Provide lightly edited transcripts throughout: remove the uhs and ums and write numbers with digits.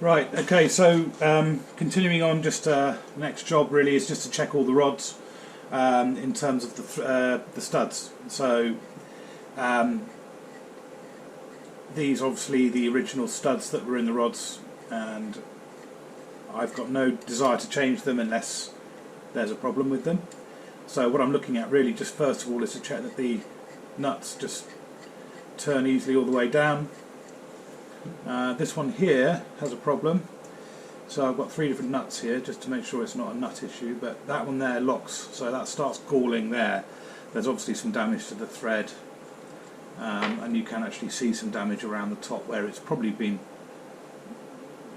Right, okay, so continuing on, just next job really is just to check all the rods in terms of the studs. So these are obviously the original studs that were in the rods, and I've got no desire to change them unless there's a problem with them. So what I'm looking at really just first of all is to check that the nuts just turn easily all the way down. This one here has a problem, so I've got 3 different nuts here just to make sure it's not a nut issue, but that one there locks, so that starts galling there. There's obviously some damage to the thread, and you can actually see some damage around the top where it's probably been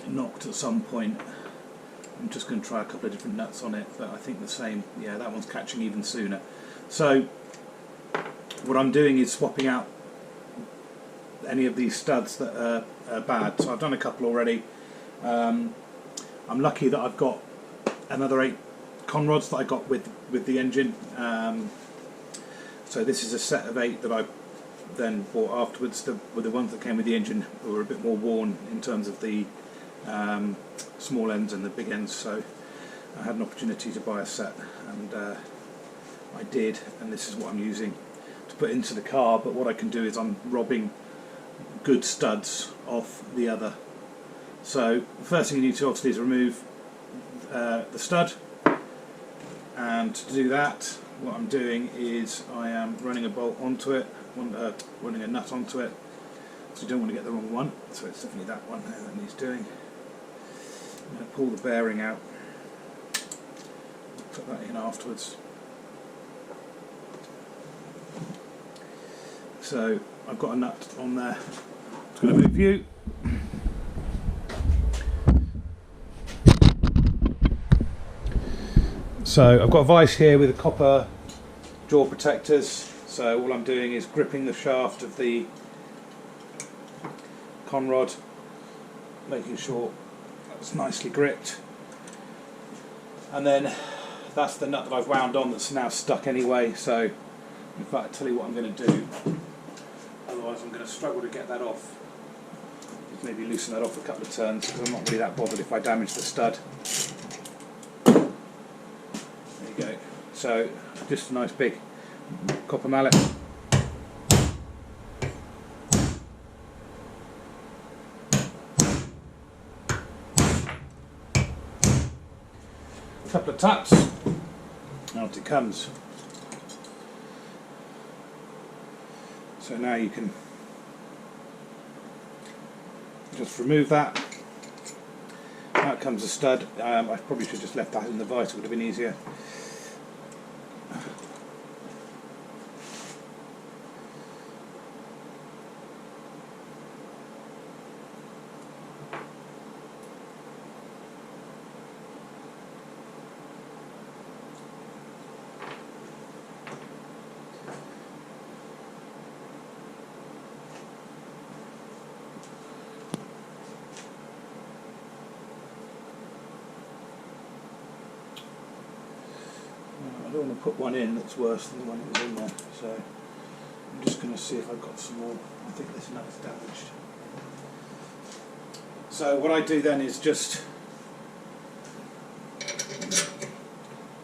knocked at some point. I'm just going to try a couple of different nuts on it, but I think the same, yeah, that one's catching even sooner. So what I'm doing is swapping out any of these studs that are bad. So I've done a couple already. I'm lucky that I've got another 8 conrods that I got with the engine. So this is a set of 8 that I then bought afterwards. The ones that came with the engine were a bit more worn in terms of the small ends and the big ends, so I had an opportunity to buy a set, and I did, and this is what I'm using to put into the car. But what I can do is I'm robbing good studs off the other. So the first thing you need to obviously is remove the stud, and to do that what I'm doing is I am running a bolt onto it, running a nut onto it, so you don't want to get the wrong one, so it's definitely that one there that needs doing. I'm going to pull the bearing out, put that in afterwards. So I've got a nut on there. It's going to move you. So I've got a vise here with a copper jaw protectors. So all I'm doing is gripping the shaft of the conrod, making sure that's nicely gripped, and then that's the nut that I've wound on that's now stuck anyway. So in fact, I'll tell you what I'm going to do, otherwise I'm going to struggle to get that off. Just maybe loosen that off a couple of turns, because I'm not really that bothered if I damage the stud. There you go. So just a nice big copper mallet. A couple of taps, out it comes. So now you can just remove that. Out comes the stud. I probably should have just left that in the vise, it would have been easier. I don't want to put one in that's worse than the one that was in there, so I'm just going to see if I've got some more. I think this nut is damaged. So what I do then is just,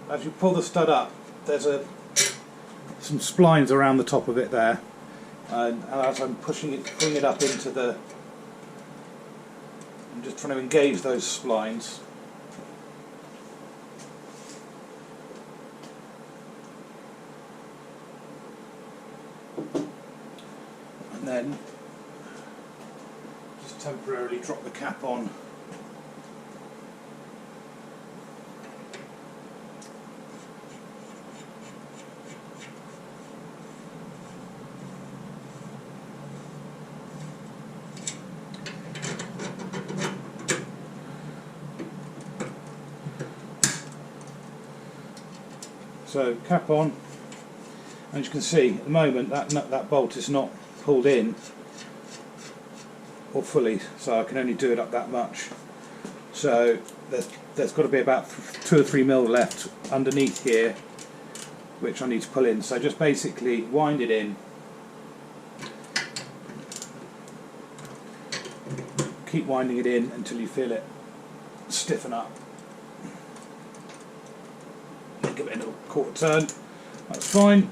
as you pull the stud up, there's some splines around the top of it there, and as I'm pulling it up into the, I'm just trying to engage those splines. And then just temporarily drop the cap on. So cap on, and as you can see at the moment that bolt is not pulled in or fully, so I can only do it up that much. So there's got to be about 2 or 3 mil left underneath here, which I need to pull in. So just basically wind it in, keep winding it in until you feel it stiffen up. Give it a little quarter turn. That's fine.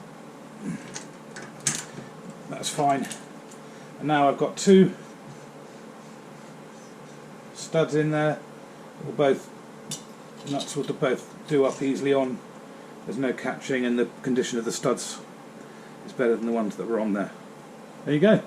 That's fine. And now I've got two studs in there. Both nuts will both do up easily on. There's no catching, and the condition of the studs is better than the ones that were on there. There you go.